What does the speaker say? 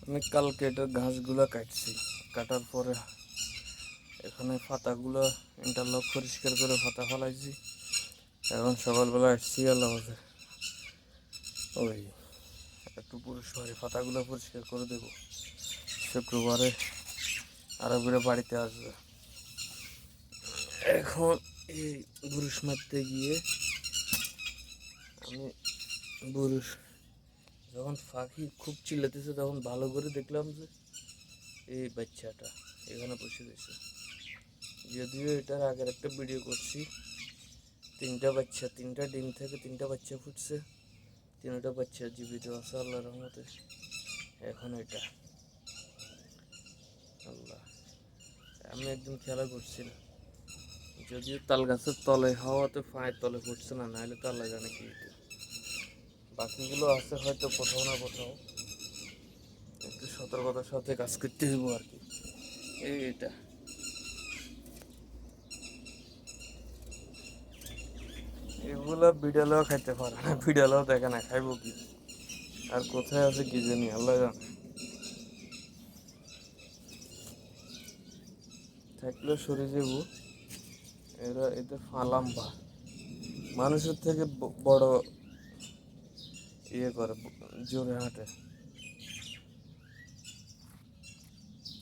আমি কালকে এটার ঘাসগুলো কাটছি, কাটার পরে এখানে পাতাগুলো ইন্টারলক পরিষ্কার করে পাতা ফেলাইছি। এখন সকালবেলা আসছি আলাদা ওই একটু পুরুষবারে পাতাগুলো পরিষ্কার করে দেবো। শুক্রবারে আরো করে বাড়িতে আসবে। এখন এই বুরুষ মারতে গিয়ে আমি বুরুষ যখন পাখি খুব চিল্লাতেছে তখন ভালো করে দেখলাম যে এই বাচ্চাটা এখানে বসে গেছে। যদিও এটার আগের একটা ভিডিও করছি, তিনটা বাচ্চা, তিনটা ডিম থেকে তিনটা বাচ্চা ফুটছে, তিনটা বাচ্চা জীবিত আছে আল্লাহর রহমতে। এখন এটা আল্লাহ, আমি একদম খেলা করছি না, যদিও তাল গাছের তলে হওয়াতে পায়ের তলে ফুটছে না, নাহলে তো আল্লাহ জানে কি হতো। বাকিগুলো আছে হয়তো কোথাও না কোথাও, একটু সতর্কতার সাথে কাজ করতে হইব আর কি। এটা এগুলা বিড়ালেও খাইতে পারে না, বিড়ালেও দেখে না, খাইবো কি? আর কোথায় আছে কি জানি, আল্লাহ জানে। থাকলে সরে যাবো। এরা এদের ফালাম্বা মানুষের থেকে বড় ইয়ে করে, জোরে হাঁটে।